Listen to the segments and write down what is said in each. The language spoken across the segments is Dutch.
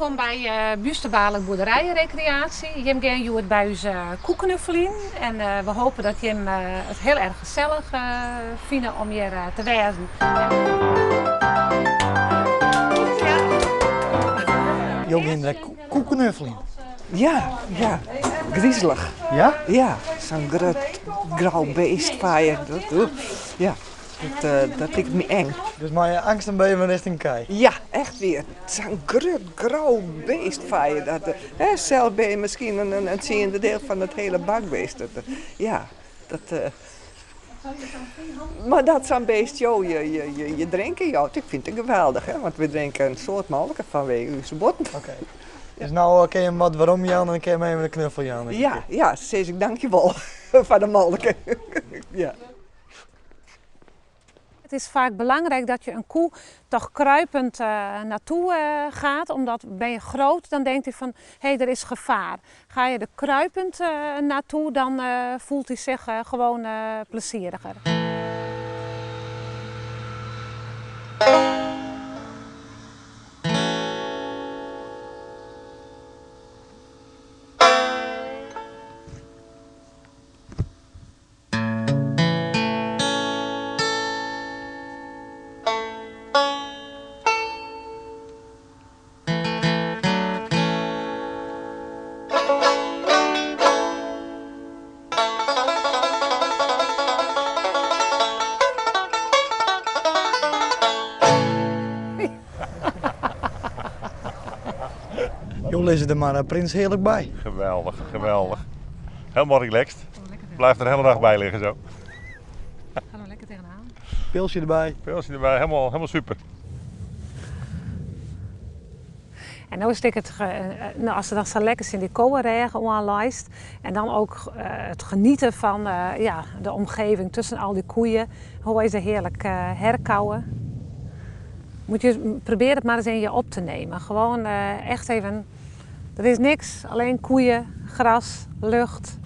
Welkom bij Buusterbaarlijk Boerderijenrecreatie. Jim gaan jullie bij ons koeknuffelien. En we hopen dat Jim het heel erg gezellig vindt om hier te wezen. Jongin, koeknuffelien. Ja, griezelig. Ja? Ja, zo'n groot grauw beest van je. Ja, dat lijkt me eng. Dus maar je angst een beetje richting kei. Ja, echt weer. Zo'n groot grauw beest van je. Zelf ben je misschien een ziende deel van het hele bakbeest. Maar dat zo'n beest, joh, je drinken, joh, ik vind het geweldig, hè? Want we drinken een soort mogelijke vanwege uw botten. Oké. Dus nou ken je wat waarom Jan en dan ken je mee met een knuffel Jan. Ja, zeg ik dankjewel voor de mogelijke. Ja. Het is vaak belangrijk dat je een koe toch kruipend naartoe gaat. Omdat ben je groot, dan denkt hij van hé, er is gevaar. Ga je er kruipend naartoe, dan voelt hij zich gewoon plezieriger. Jullie zitten er maar prins heerlijk bij. Geweldig, geweldig. Helemaal relaxed. Blijf er de hele dag bij liggen zo. Gaan we lekker tegenaan. Pilsje erbij. Pilsje erbij, helemaal super. En nu is het, als ze dan zo lekker in die kolenregen aanlijst. En dan ook het genieten van de omgeving tussen al die koeien. Hoe is er heerlijk herkauwen. Moet je proberen het maar eens in je op te nemen. Gewoon echt even, er is niks, alleen koeien, gras, lucht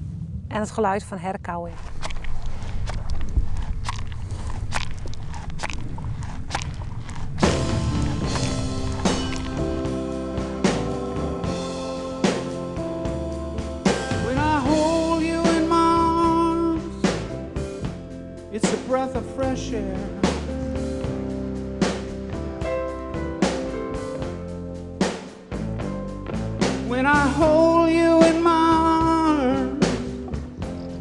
en het geluid van herkauwen. When I hold you in my arms, it's a breath of fresh air. When I hold you in my arms,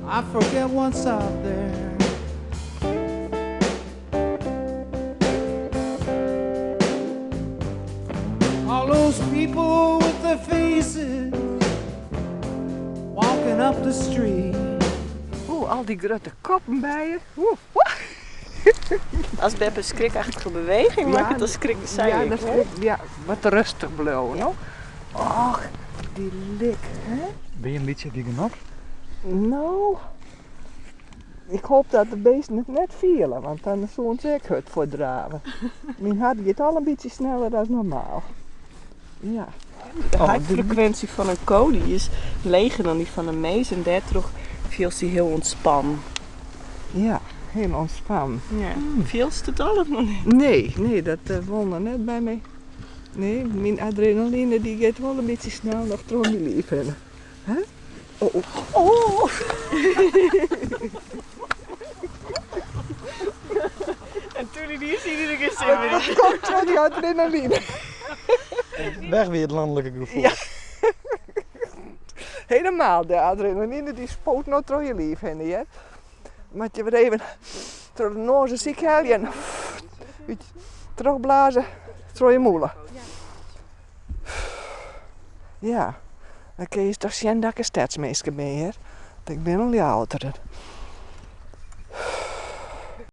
I forget what's out there. All those people with their faces walking up the street. Al die grote koppen bij je. Als Beppe een skrikachtige beweging maakt, dan schrikt zij Ja, ik. dat is wat rustig blijven. Ja. Och, die lik, hè? Ben je een beetje gegen op? Nou, ik hoop dat de beesten het net vielen, want dan zou ik het voor draven. Mijn hart gaat al een beetje sneller dan normaal. Ja. De hartfrequentie van een koe die is leger dan die van een mees en daardoor viel ze heel ontspannen. Ja, heel ontspannen. Ja. Viel ze het al of nog niet? Nee, dat won er net bij mij. Nee, mijn adrenaline die gaat wel een beetje snel nog door mijn lief hebben. Hè? Oh. En toen hij die is iedere keer zin weer. Dat komt door die adrenaline. Weg weer het landelijke gevoel. Ja. Helemaal, de adrenaline die spoot nog door je lief heen, hè? Maar je weer even door de noze ziek en terugblazen door je moelen. Ja, dan kun je toch zien dat ik een stadsmeester ben, hè? Ik ben al die ouderen.